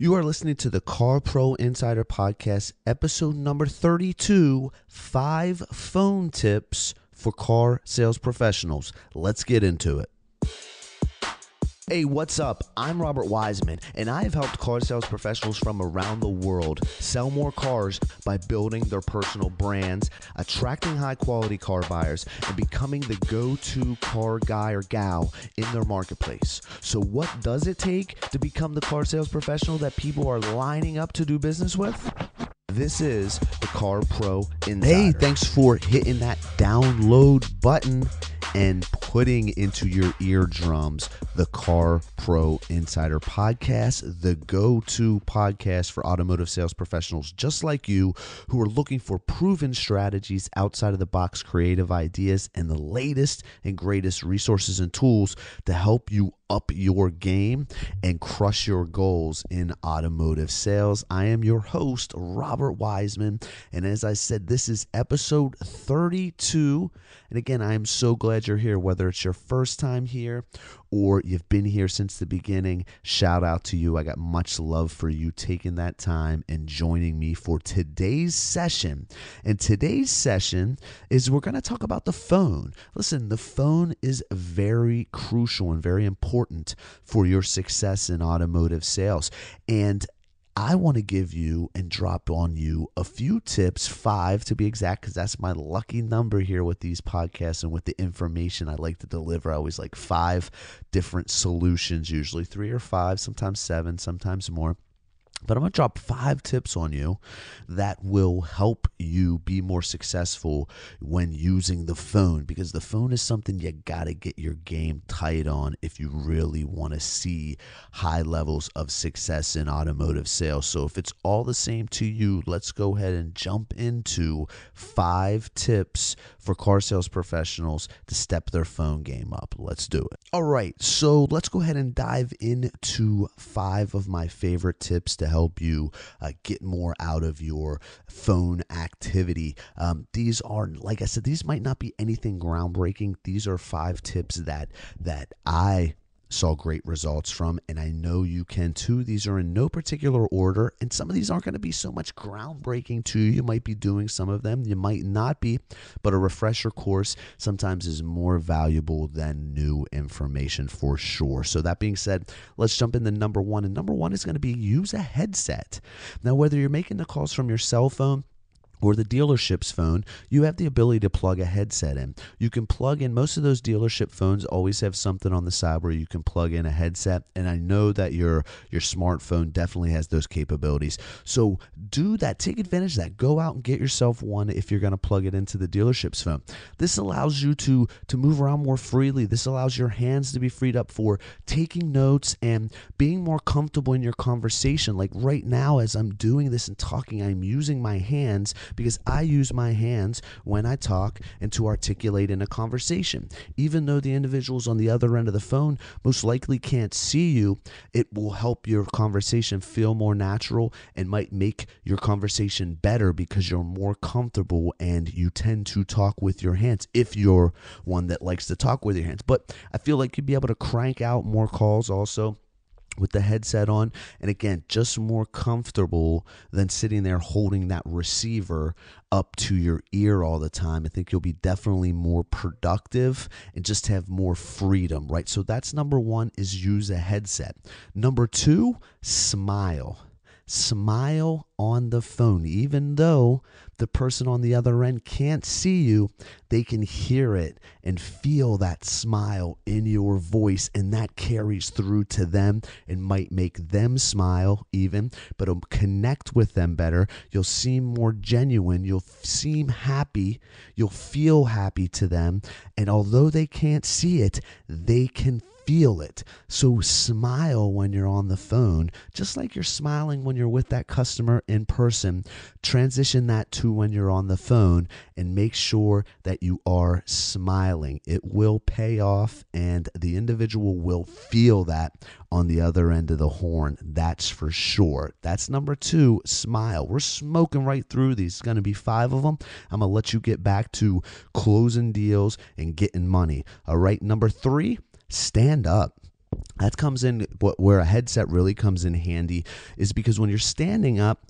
You are listening to the Car Pro Insider Podcast, episode number 32, 5 phone tips for car sales professionals. Let's get into it. Hey, what's up? I'm Robert Wiseman, and I have helped car sales professionals from around the world sell more cars by building their personal brands, attracting high-quality car buyers, and becoming the go-to car guy or gal in their marketplace. So what does it take to become the car sales professional that people are lining up to do business with? This is the Car Pro Insider. Hey, thanks for hitting that download button and putting into your eardrums the Car Pro Insider Podcast, the go-to podcast for automotive sales professionals just like you who are looking for proven strategies, outside of the box creative ideas, and the latest and greatest resources and tools to help you up your game and crush your goals in automotive sales. I am your host, Robert Wiseman, and as I said, this is episode 32. And again, I am so glad you're here, whether it's your first time here or you've been here since the beginning. Shout out to you. I got much love for you taking that time and joining me for today's session. And today's session is we're going to talk about the phone. Listen, the phone is very crucial and very important for your success in automotive sales. And I want to give you and drop on you a few tips, 5 to be exact, because that's my lucky number here with these podcasts and with the information I like to deliver. I always like 5 different solutions, usually 3 or 5, sometimes 7, sometimes more. But I'm going to drop 5 tips on you that will help you be more successful when using the phone, because the phone is something you got to get your game tight on if you really want to see high levels of success in automotive sales. So if it's all the same to you, let's go ahead and jump into 5 tips for car sales professionals to step their phone game up. Let's do it. All right, so let's go ahead and dive into 5 of my favorite tips to help you get more out of your phone activity. These are, like I said, these might not be anything groundbreaking. These are 5 tips that I saw great results from, and I know you can too. These are in no particular order, and some of these aren't going to be so much groundbreaking to you. You might be doing some of them, you might not be, but a refresher course sometimes is more valuable than new information for sure. So that being said, let's jump into number 1, and number 1 is going to be use a headset. Now, whether you're making the calls from your cell phone or the dealership's phone, you have the ability to plug a headset in. You can plug in, most of those dealership phones always have something on the side where you can plug in a headset, and I know that your smartphone definitely has those capabilities. So do that, take advantage of that. Go out and get yourself one if you're going to plug it into the dealership's phone. This allows you to move around more freely. This allows your hands to be freed up for taking notes and being more comfortable in your conversation. Like right now, as I'm doing this and talking, I'm using my hands because I use my hands when I talk and to articulate in a conversation. Even though the individuals on the other end of the phone most likely can't see you, it will help your conversation feel more natural and might make your conversation better because you're more comfortable and you tend to talk with your hands if you're one that likes to talk with your hands. But I feel like you'd be able to crank out more calls also with the headset on, and again, just more comfortable than sitting there holding that receiver up to your ear all the time. I think you'll be definitely more productive and just have more freedom, right? So that's number 1, is use a headset. Number 2, smile. Smile on the phone. Even though the person on the other end can't see you, they can hear it and feel that smile in your voice, and that carries through to them and might make them smile even, but it'll connect with them better. You'll seem more genuine. You'll seem happy. You'll feel happy to them, and although they can't see it, they can feel it. So smile when you're on the phone, just like you're smiling when you're with that customer in person. Transition that to when you're on the phone and make sure that you are smiling. It will pay off, and the individual will feel that on the other end of the horn. That's for sure. That's number 2, smile. We're smoking right through these. It's going to be 5 of them. I'm going to let you get back to closing deals and getting money. All right. Number 3, stand up. That comes in, where a headset really comes in handy is because when you're standing up,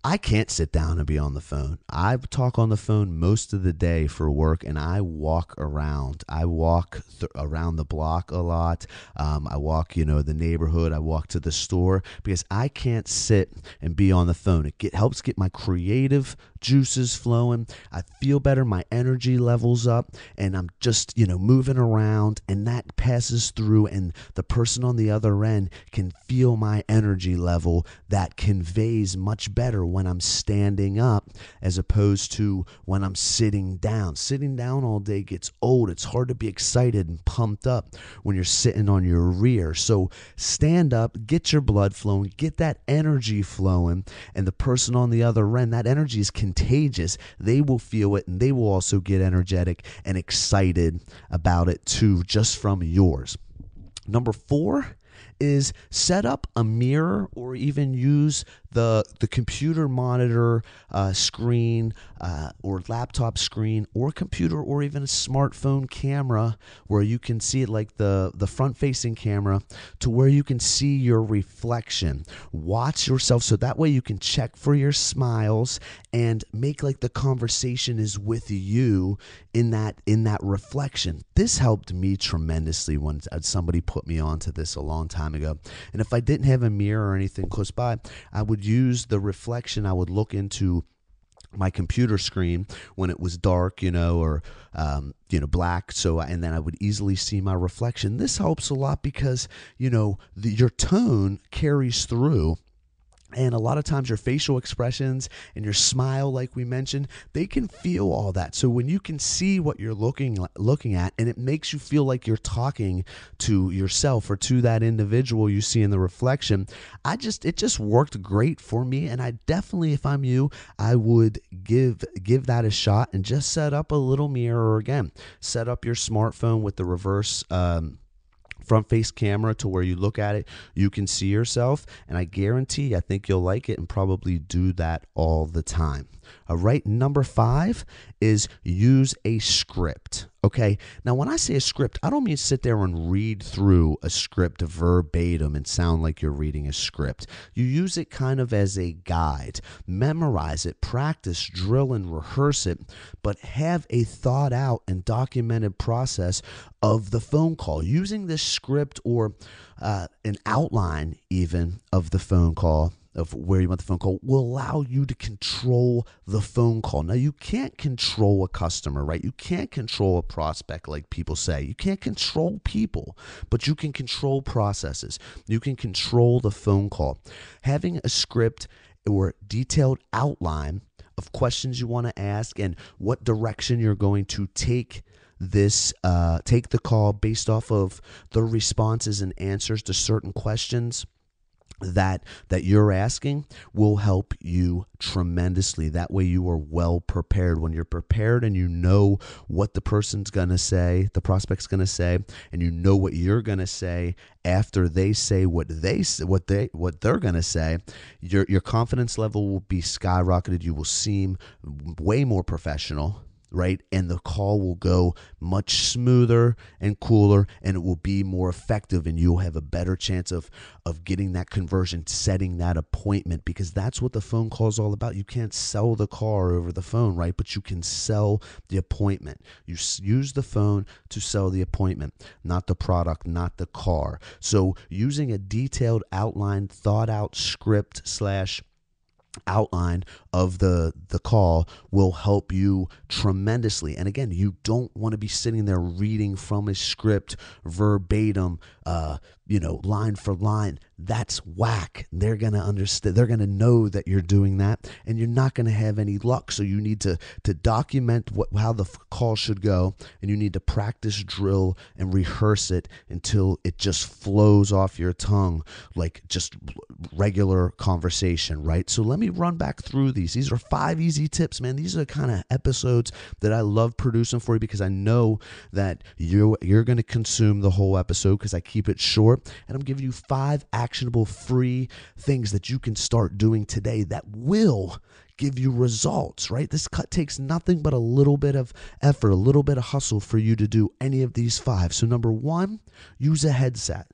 I can't sit down and be on the phone. I talk on the phone most of the day for work, and I walk around. I walk around the block a lot. I walk, the neighborhood. I walk to the store because I can't sit and be on the phone. It helps get my creative juices flowing. I feel better. My energy levels up, and I'm just, moving around, and that passes through, and the person on the other end can feel my energy level. That conveys much better when I'm standing up as opposed to when I'm sitting down. Sitting down all day gets old. It's hard to be excited and pumped up when you're sitting on your rear. So stand up, get your blood flowing, get that energy flowing, and the person on the other end, that energy is contagious. They will feel it, and they will also get energetic and excited about it too, just from yours. Number 4 is set up a mirror or even use the computer monitor screen or laptop screen or computer or even a smartphone camera where you can see it, like the front-facing camera, to where you can see your reflection. Watch yourself so that way you can check for your smiles and make like the conversation is with you in that reflection. This helped me tremendously when somebody put me onto this a long time ago. And if I didn't have a mirror or anything close by, I would use the reflection. I would look into my computer screen when it was dark, or black. And then I would easily see my reflection. This helps a lot because your tone carries through. And a lot of times your facial expressions and your smile, like we mentioned, they can feel all that. So when you can see what you're looking at, and it makes you feel like you're talking to yourself or to that individual you see in the reflection, it just worked great for me. And I definitely, if I'm you, I would give that a shot and just set up a little mirror. Again, set up your smartphone with the reverse front face camera to where you look at it, you can see yourself, and I think you'll like it and probably do that all the time. All right, number 5 is use a script. Okay, now when I say a script, I don't mean sit there and read through a script verbatim and sound like you're reading a script. You use it kind of as a guide. Memorize it, practice, drill, and rehearse it, but have a thought out and documented process of the phone call. Using this script or an outline even of the phone call, of where you want the phone call, will allow you to control the phone call. Now, you can't control a customer, right? You can't control a prospect, like people say. You can't control people, but you can control processes. You can control the phone call. Having a script or detailed outline of questions you want to ask and what direction you're going to take the call based off of the responses and answers to certain questions that you're asking will help you tremendously. That way you are well prepared. When you're prepared and you know what the person's going to say, the prospect's going to say, and you know what you're going to say after they say what they're going to say, your confidence level will be skyrocketed. You will seem way more professional, right? And the call will go much smoother and cooler, and it will be more effective, and you'll have a better chance of getting that conversion, setting that appointment, because that's what the phone call is all about. You can't sell the car over the phone, right? But you can sell the appointment. You use the phone to sell the appointment, not the product, not the car. So using a detailed outline, thought out script / outline of the call will help you tremendously. And again, you don't want to be sitting there reading from a script verbatim, line for line. That's whack. They're going to understand. They're going to know that you're doing that, and you're not going to have any luck. So you need to document how the call should go, and you need to practice, drill, and rehearse it until it just flows off your tongue like just regular conversation, right? So let me run back through these. These are 5 easy tips, man. These are the kind of episodes that I love producing for you because I know that you're going to consume the whole episode because I keep it short, and I'm giving you 5 actionable free things that you can start doing today that will give you results, right? This takes nothing but a little bit of effort, a little bit of hustle for you to do any of these 5. So number 1, use a headset.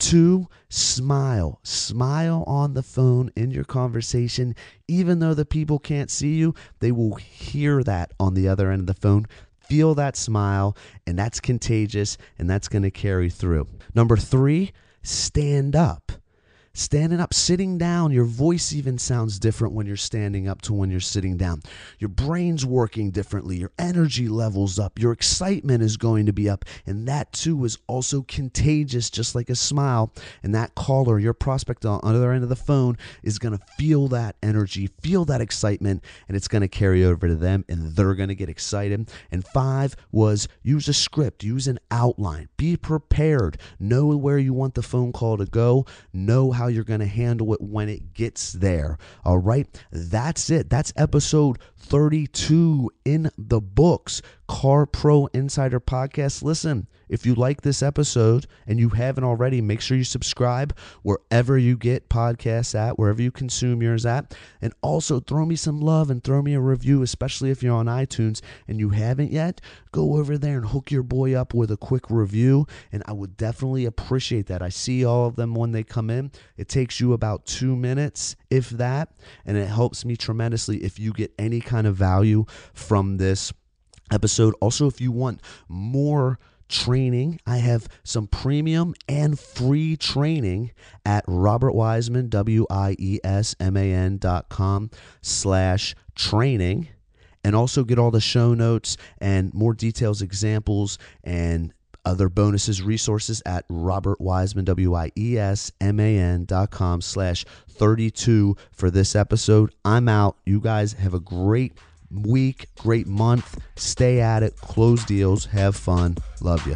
2, smile. Smile on the phone in your conversation. Even though the people can't see you, they will hear that on the other end of the phone. Feel that smile, and that's contagious, and that's going to carry through. Number 3, stand up. Standing up, sitting down, your voice even sounds different when you're standing up to when you're sitting down. Your brain's working differently. Your energy level's up. Your excitement is going to be up. And that too is also contagious, just like a smile. And that caller, your prospect on the other end of the phone, is going to feel that energy, feel that excitement, and it's going to carry over to them, and they're going to get excited. And 5 was use a script, use an outline, be prepared, know where you want the phone call to go, know how you're going to handle it when it gets there. All right, that's it. That's episode 32 in the books. Car Pro Insider Podcast. Listen, if you like this episode and you haven't already, make sure you subscribe wherever you get podcasts at, wherever you consume yours at. And also throw me some love and throw me a review, especially if you're on iTunes and you haven't yet. Go over there and hook your boy up with a quick review, and I would definitely appreciate that. I see all of them when they come in. It takes you about 2 minutes, if that, and it helps me tremendously if you get any kind of value from this episode. Also, if you want more training, I have some premium and free training at robertwiseman, WIESMAN.com/training, and also get all the show notes and more details, examples, and other bonuses, resources at robertwiseman, WIESMAN.com/32 for this episode. I'm out. You guys have a great week, great month. Stay at it, close deals, have fun. Love you.